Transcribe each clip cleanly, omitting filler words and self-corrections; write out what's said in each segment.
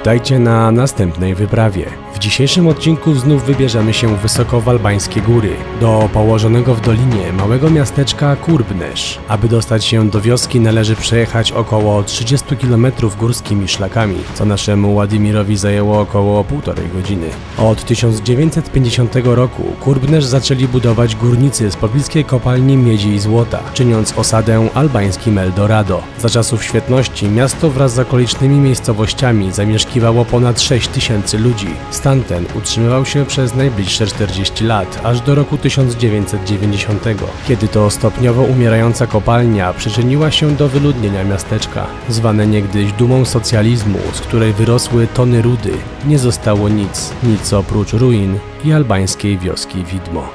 Witajcie na następnej wyprawie. W dzisiejszym odcinku znów wybierzemy się wysoko w albańskie góry, do położonego w dolinie małego miasteczka Kurbnesh. Aby dostać się do wioski należy przejechać około 30 km górskimi szlakami, co naszemu Władimirowi zajęło około 1,5 godziny. Od 1950 roku Kurbnesh zaczęli budować górnicy z pobliskiej kopalni miedzi i złota, czyniąc osadę albańskim Eldorado. Za czasów świetności miasto wraz z okolicznymi miejscowościami zamieszkiwało ponad 6 tysięcy ludzi. Stan ten utrzymywał się przez najbliższe 40 lat, aż do roku 1990, kiedy to stopniowo umierająca kopalnia przyczyniła się do wyludnienia miasteczka. Zwane niegdyś dumą socjalizmu, z której wyrosły tony rudy, nie zostało nic oprócz ruin i albańskiej wioski widmo.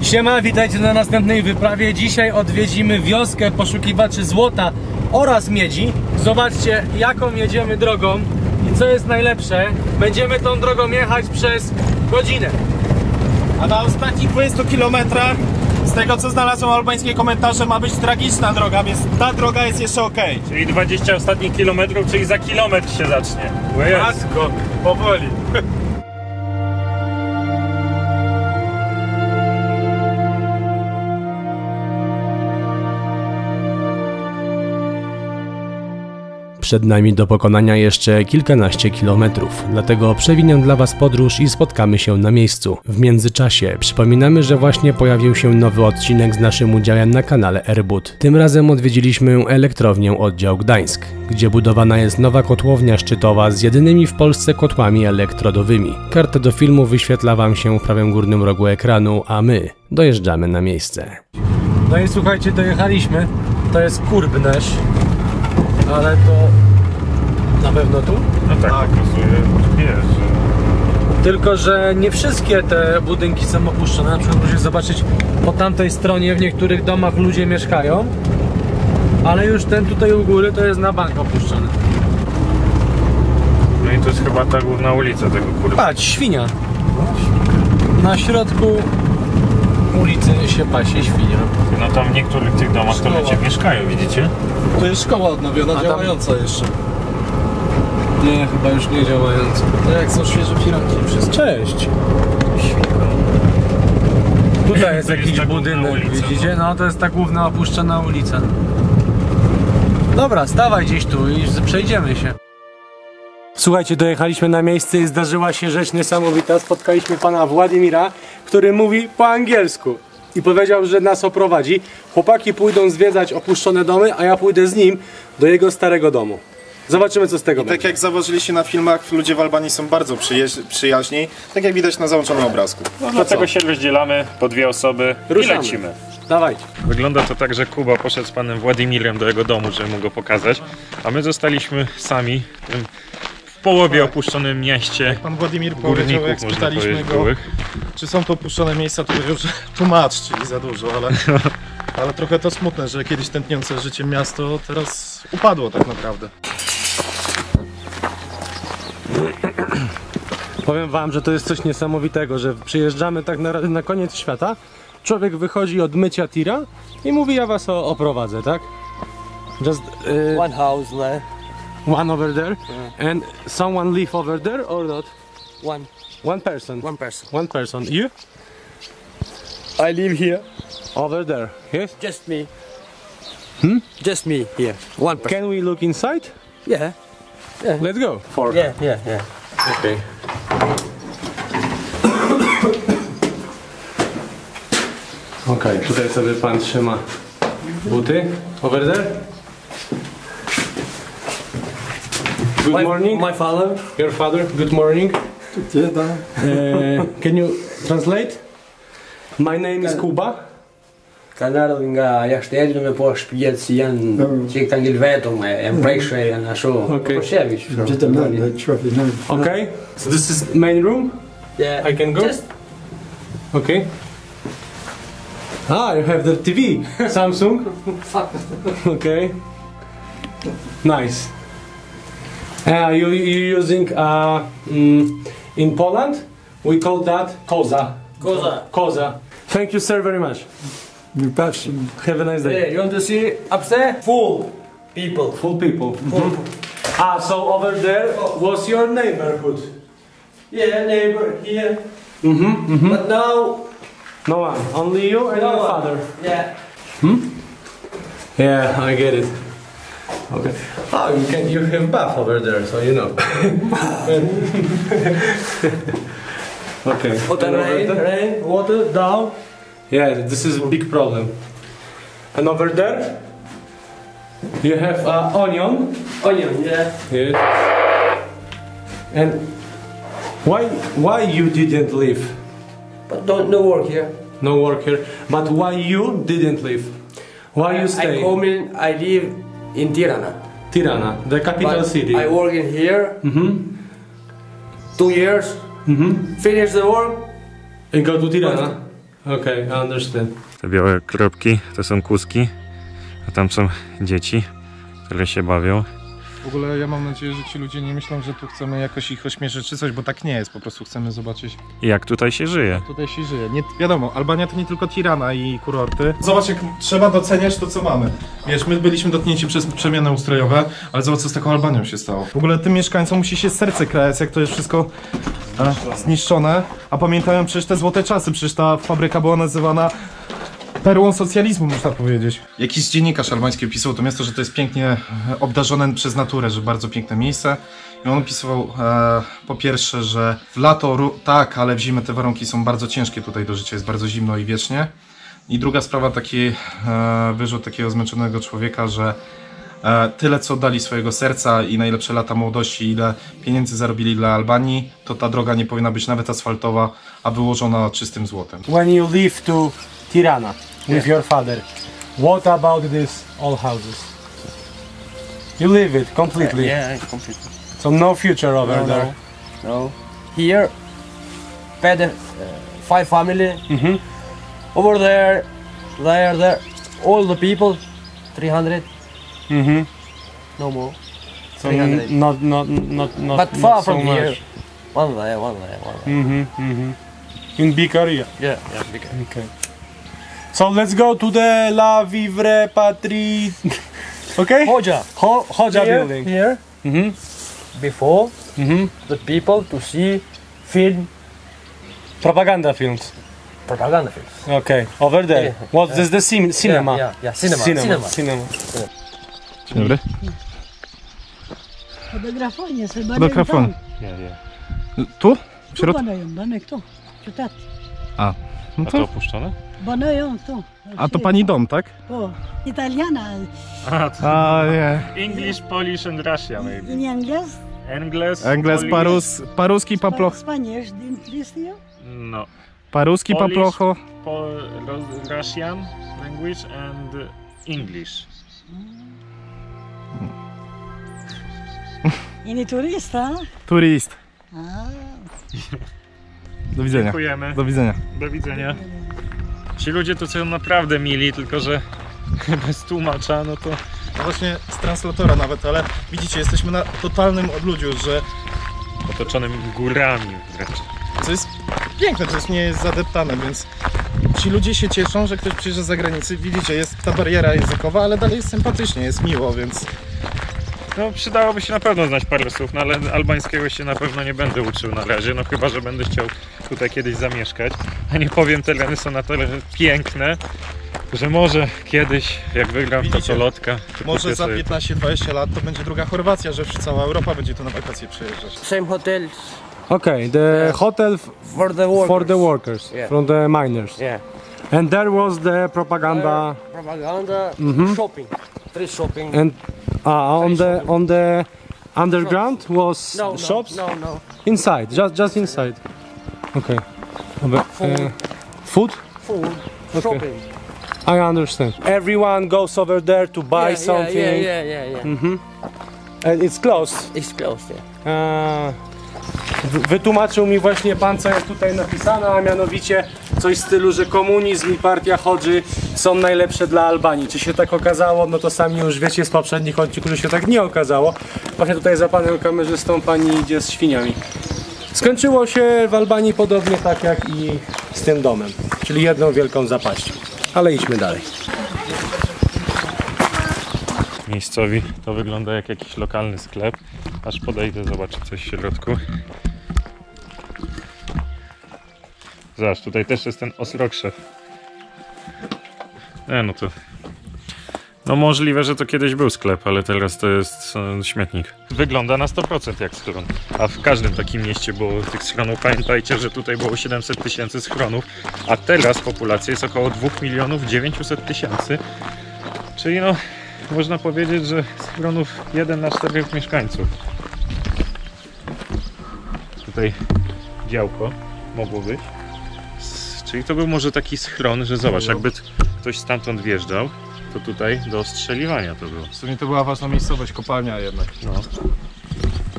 Siema, witajcie na następnej wyprawie. Dzisiaj odwiedzimy wioskę poszukiwaczy złota oraz miedzi. Zobaczcie, jaką jedziemy drogą i co jest najlepsze, będziemy tą drogą jechać przez godzinę. A na ostatnich 20 km, z tego co znalazłem albańskie komentarze, ma być tragiczna droga, więc ta droga jest jeszcze ok. Czyli 20 ostatnich kilometrów, czyli za kilometr się zacznie. Matko, powoli. Przed nami do pokonania jeszcze kilkanaście kilometrów, dlatego przewinię dla Was podróż i spotkamy się na miejscu. W międzyczasie przypominamy, że właśnie pojawił się nowy odcinek z naszym udziałem na kanale Airbud. Tym razem odwiedziliśmy elektrownię Oddział Gdańsk, gdzie budowana jest nowa kotłownia szczytowa z jedynymi w Polsce kotłami elektrodowymi. Kartę do filmu wyświetla Wam się w prawym górnym rogu ekranu, a my dojeżdżamy na miejsce. No i słuchajcie, dojechaliśmy. To jest Kurbnesh. Ale to na pewno tu? No tak, wiesz. Tylko że nie wszystkie te budynki są opuszczone. Na przykład musisz zobaczyć po tamtej stronie, w niektórych domach ludzie mieszkają, ale już ten tutaj u góry to jest na bank opuszczony. No i to jest chyba ta główna ulica tego kurwa. Patrz, świnia. Na środku ulicy się pasie świnia. No tam w niektórych tych domach to ludzie mieszkają, widzicie? To jest szkoła odnowiona, działająca jeszcze. Nie, chyba już nie działająca. To jak są świeże firanki wszystko. Cześć! Tutaj jest jakiś budynek, widzicie? No to jest ta główna opuszczona ulica. Dobra, stawaj gdzieś tu i przejdziemy się. Słuchajcie, dojechaliśmy na miejsce i zdarzyła się rzecz niesamowita. Spotkaliśmy pana Władimira, który mówi po angielsku i powiedział, że nas oprowadzi. Chłopaki pójdą zwiedzać opuszczone domy, a ja pójdę z nim do jego starego domu. Zobaczymy, co z tego będzie. Tak jak zauważyliście na filmach, ludzie w Albanii są bardzo przyjaźni, tak jak widać na załączonym obrazku. No dlatego się rozdzielamy po dwie osoby Ruszamy. I lecimy. Dawajcie. Wygląda to tak, że Kuba poszedł z panem Władimirem do jego domu, żeby mu go pokazać, a my zostaliśmy sami w połowie opuszczonym mieście. Pan Władimir powiedział, jak spytaliśmy go, czy są to opuszczone miejsca, to powiedział, że tłumacz, czyli za dużo, ale trochę to smutne, że kiedyś tętniące życiem miasto teraz upadło tak naprawdę. Powiem wam, że to jest coś niesamowitego, że przyjeżdżamy tak na koniec świata, człowiek wychodzi od mycia tira i mówi, ja was oprowadzę, tak? Just one house there. One over there? Yeah. And someone live over there or not? One person? One person. One person. You? I live here. Over there, yes? Just me. Hmm? Just me here. One person. Can we look inside? Yeah. Yeah. Let's go. Yeah. Okay. Okej, tutaj sobie pan trzyma buty. Over there? Good morning. My father. Your father, good morning. Can you translate? My name is Kuba. Kanal nga jashtë me po shpjet si janë që këta ngel vetëm e mprejshë janë ashtu. Okay. Po shevish. Okay. So this is main room. Yeah. I can go. Just Okay. Ah, you have the TV, Samsung. Okay. Nice. You using in Poland? We call that koza. Koza. Thank you, sir, very much. Have a nice day. Yeah, you want to see upstairs? Full people. Full people. Ah, so over there was your neighborhood. Yeah, neighbor here. But now, No one, only you and your father. yeah. Yeah, I get it. Okay. Oh, you have bath over there, so you know. Okay. Water, rain, water down. Yeah, this is a big problem. And over there, you have onion. Onion, yeah. Yeah. And why you didn't leave? But no work here. No work here. But why you didn't leave? Why you stay? I live in Tirana. Tirana, the capital But city. I work in here. 2 years. Finish the work. And go to Tirana? Okay, I understand. Te białe kropki to są kuski, a tam są dzieci, które się bawią. W ogóle ja mam nadzieję, że ci ludzie nie myślą, że tu chcemy jakoś ich ośmieszyć czy coś, bo tak nie jest, po prostu chcemy zobaczyć. I jak tutaj się żyje. Tutaj się żyje. Nie, wiadomo, Albania to nie tylko Tirana i kurorty. Zobacz, jak trzeba doceniać to, co mamy. Wiesz, my byliśmy dotknięci przez przemiany ustrojowe, ale zobacz, co z taką Albanią się stało. W ogóle tym mieszkańcom musi się serce krajać, jak to jest wszystko zniszczone. A pamiętają przecież te złote czasy, przecież ta fabryka była nazywana perłą socjalizmu, można powiedzieć. Jakiś dziennikarz albański opisał to miasto, że to jest pięknie obdarzone przez naturę, że bardzo piękne miejsce. I on opisywał po pierwsze, że w lato tak, ale w zimę te warunki są bardzo ciężkie tutaj do życia, jest bardzo zimno i wiecznie. I druga sprawa, taki wyrzut takiego zmęczonego człowieka, że tyle co dali swojego serca i najlepsze lata młodości, ile pieniędzy zarobili dla Albanii, to ta droga nie powinna być nawet asfaltowa, a wyłożona czystym złotem. When you leave to Tirana with your father, what about these all houses? You leave it completely. Yeah, completely. So no future over No, there. No. Here, pay 5 family. Over there, all the people, 300. No more. So 300. not But far not so from much. here. One there. In big area. Yeah, bigger. Okay. So let's go to the La Vivre Patrie. Okay? Hoja. Hoja building. Here. Before the people to see film, Propaganda films. propaganda films. Okay. Over there. Yeah. What's this? The cinema. Yeah. Cinema. Dzień dobry. Fotografonie sobie Fotografon. Tu? W środku? Banają, banek to. Czytat. A, no A to to, opuszczone? Banają to. a to pani dom, tak? O, italiana. A nie. English, Polish and Russia maybe. In inglês. Angles, paruski, paploch. Spanish, dentistio. No. Paruski, Polish. paplocho. Russian language and English. I turista. Turist. A, Do widzenia. Dziękujemy. Do widzenia. Do widzenia. Ci ludzie to są naprawdę mili, tylko że bez tłumacza, no to... No właśnie z translatora nawet, ale widzicie, jesteśmy na totalnym odludziu, że otoczonym górami wręcz. co jest piękne, to jest nie jest zadeptane, więc ci ludzie się cieszą, że ktoś przyjeżdża z zagranicy. Widzicie, jest ta bariera językowa, ale dalej jest sympatycznie, jest miło, więc No przydałoby się na pewno znać parę słów, no ale albańskiego się na pewno nie będę uczył na razie, no chyba, że będę chciał tutaj kiedyś zamieszkać. A nie powiem, tereny są na tyle piękne, że może kiedyś, jak wygram w Widzicie, totolotka, to może kupię za sobie 15-20 lat to będzie druga Chorwacja, że cała Europa będzie tu na wakacje przyjeżdżać. Same hotels Okay, the hotel for the workers. for the workers, Yeah. from the miners. Yeah. And there was the propaganda. Propaganda, shopping. Street shopping. And on the underground was no, shops no. inside, just inside. Okay. Food? Food. Shopping. I understand. Everyone goes over there to buy something. Yeah. And it's closed. It's closed, yeah. Wytłumaczył mi właśnie pan, co jest tutaj napisane, a mianowicie coś w stylu, że komunizm i partia Hodży są najlepsze dla Albanii. Czy się tak okazało? No to sami już wiecie z poprzednich odcinków, że się tak nie okazało. Właśnie tutaj za panem kamerzystą pani idzie z świniami. Skończyło się w Albanii podobnie tak jak i z tym domem, czyli jedną wielką zapaścią. Ale idźmy dalej. miejscowi to wygląda jak jakiś lokalny sklep. Aż podejdę, zobaczę coś w środku. Zobacz, tutaj też jest ten ostrokrzew. No to... No możliwe, że to kiedyś był sklep, ale teraz to jest śmietnik. Wygląda na 100% jak schron. A w każdym takim mieście było tych schronów. Pamiętajcie, że tutaj było 700 000 schronów, a teraz populacja jest około 2 900 000. Czyli no, można powiedzieć, że schronów 1 na 4 mieszkańców. Tutaj działko mogło być. Czyli to był może taki schron, że zobacz, jakby ktoś stamtąd wjeżdżał, to tutaj do ostrzeliwania to było. W sumie to była ważna miejscowość, kopalnia jednak.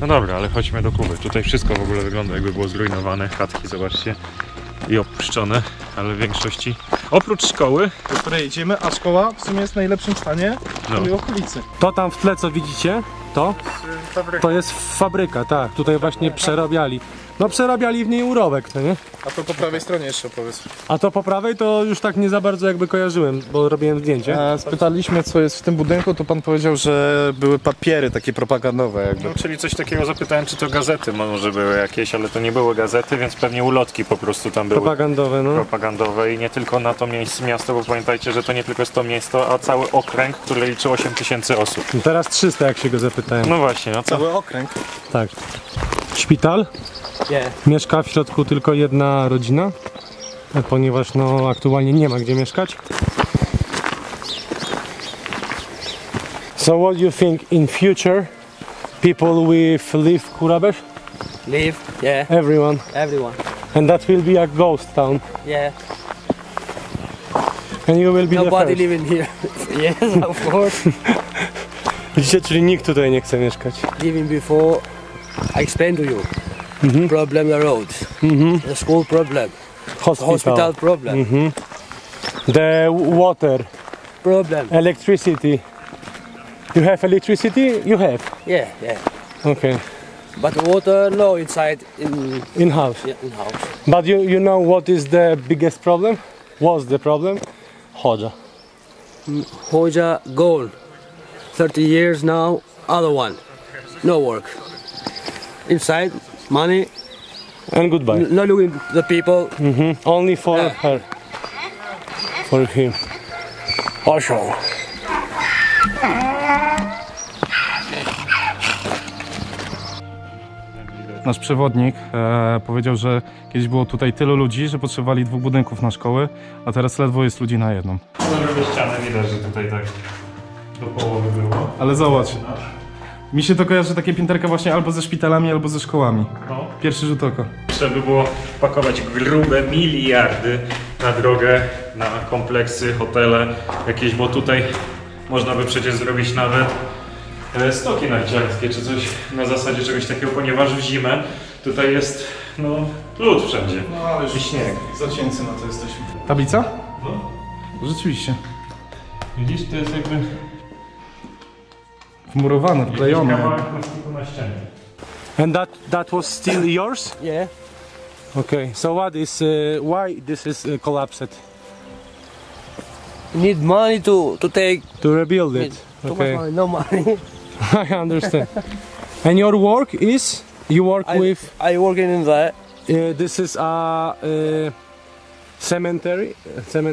No dobra, ale chodźmy do Kuby. Tutaj wszystko w ogóle wygląda jakby było zrujnowane, chatki, zobaczcie, i opuszczone, ale w większości, oprócz szkoły, Do której jedziemy, a szkoła w sumie jest w najlepszym stanie w tej okolicy. To tam w tle, co widzicie, to jest fabryka, tak. Tutaj właśnie przerabiali. No przerabiali w niej urobek, to nie? A to po prawej stronie jeszcze opowiedz. A to po prawej to już tak nie za bardzo jakby kojarzyłem, bo robiłem zdjęcie. Spytaliśmy, co jest w tym budynku, to pan powiedział, że były papiery takie propagandowe jakby. no, czyli coś takiego zapytałem, czy to gazety może były jakieś, ale to nie były gazety, więc pewnie ulotki po prostu tam były. Propagandowe, no. Propagandowe i nie tylko na to miasto, bo pamiętajcie, że to nie tylko jest to miasto, a cały okręg, który liczy 8 000 osób. Teraz 300, jak się go zapytałem. No właśnie, no co? Cały okręg. Tak. Szpital? Mieszka w środku tylko jedna rodzina, ponieważ no aktualnie nie ma gdzie mieszkać. So what do you think in future people with live Kurabesh? Live, yeah, Everyone. everyone. And that will be a ghost town. Yeah, And you will be nobody the first. living here. Yes, of course. Widzicie, czyli nikt tutaj nie chce mieszkać. Living before, I explained to you. Problem the roads, the school problem, hospital problem, The water, problem. electricity. You have electricity? You have. Yeah, yeah. Okay. But water, no, inside In house. yeah, in house. But you know what is the biggest problem? Was the problem? Hoja. Hoja gone. 30 years now. Other one, no work. Inside, money. And goodbye. Not looking at the people. Only for her. For him. Also. Nasz przewodnik powiedział, że kiedyś było tutaj tylu ludzi, że potrzebowali 2 budynków na szkoły, a teraz ledwo jest ludzi na jedną. No żeby ścianę widać, że tutaj tak do połowy było. Ale zobacz, mi się to kojarzy takie pięterka właśnie albo ze szpitalami, albo ze szkołami. No. Pierwszy rzut oka. Trzeba by było pakować grube miliardy na drogę, na kompleksy, hotele jakieś, bo tutaj można by przecież zrobić nawet stoki narciarskie czy coś na zasadzie czegoś takiego, ponieważ w zimę tutaj jest no lód wszędzie. No ale już i śnieg. Zacieńcy na to jesteśmy. Tablica? No. Rzeczywiście. Widzisz, to jest jakby Wmurowane, wklejone. kawałek plastiku na ścianie. And that was still yours? Yeah. Okay. So what is why this is collapsed? Need money to take. To rebuild Need it. too Okay. much money, no money. I understand. And your work is you work with I working in the this is a cemetery.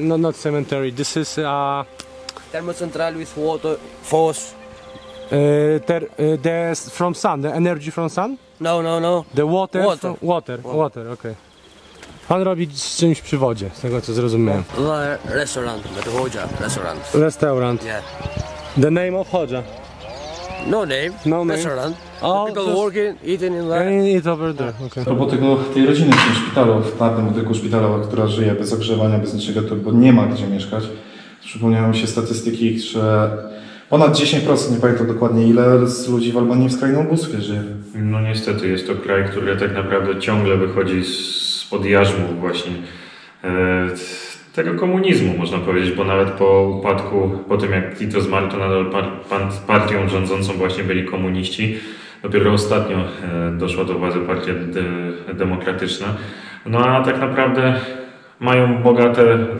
No, not cemetery. This is a thermocentral with water force. there's from sun. The energy from sun. No. The water. Water. Water. Okay. Pan robi z czymś przy wodzie, z tego co zrozumiałem. The restaurant, the Hoja restaurant. Restaurant. Yeah. The name of Hoja. No name. No name. Restaurant. Oh, People just- working, eating in there. And it's over there. Okay. A propos tej rodziny w tym szpitalu, w marnym budynku szpitalowa, która żyje bez ogrzewania, bez niczego, bo nie ma gdzie mieszkać. Przypomniały mi się statystyki, że ponad 10%, nie pamiętam dokładnie ile, z ludzi w Albanii w skrajnym ubóstwie żyje. No niestety jest to kraj, który tak naprawdę ciągle wychodzi spod jarzmu właśnie tego komunizmu, można powiedzieć, bo nawet po upadku, po tym jak Tito zmarł, to nadal partią rządzącą właśnie byli komuniści. Dopiero ostatnio doszła do władzy partia demokratyczna. No a tak naprawdę mają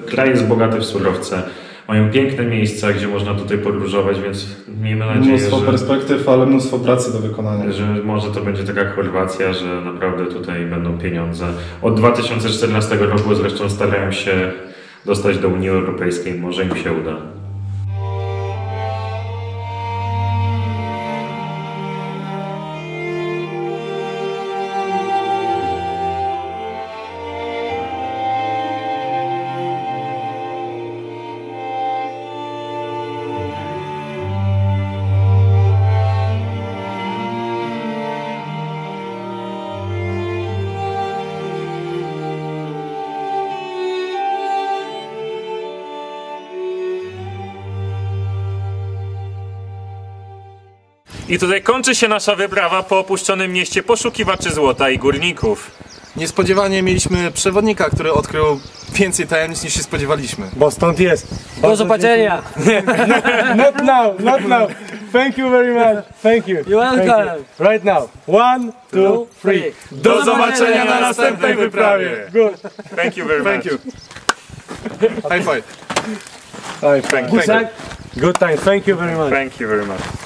kraj jest bogaty w surowce, Mają piękne miejsca, gdzie można tutaj podróżować, więc miejmy nadzieję, Mnóstwo perspektyw, ale mnóstwo pracy do wykonania. że może to będzie taka Chorwacja, że naprawdę tutaj będą pieniądze. Od 2014 roku zresztą starają się dostać do Unii Europejskiej, może im się uda. I tutaj kończy się nasza wyprawa po opuszczonym mieście poszukiwaczy złota i górników. Niespodziewanie mieliśmy przewodnika, który odkrył więcej tajemnic niż się spodziewaliśmy. Bo stąd jest. Do zobaczenia. Not now, not now. Thank you very much. Thank you. You're welcome. Thank you. Right now. 1, 2, 3. Do zobaczenia na następnej wyprawie. Good. Thank you very much. Thank you. High five. Good time. Thank you very much. Thank you very much.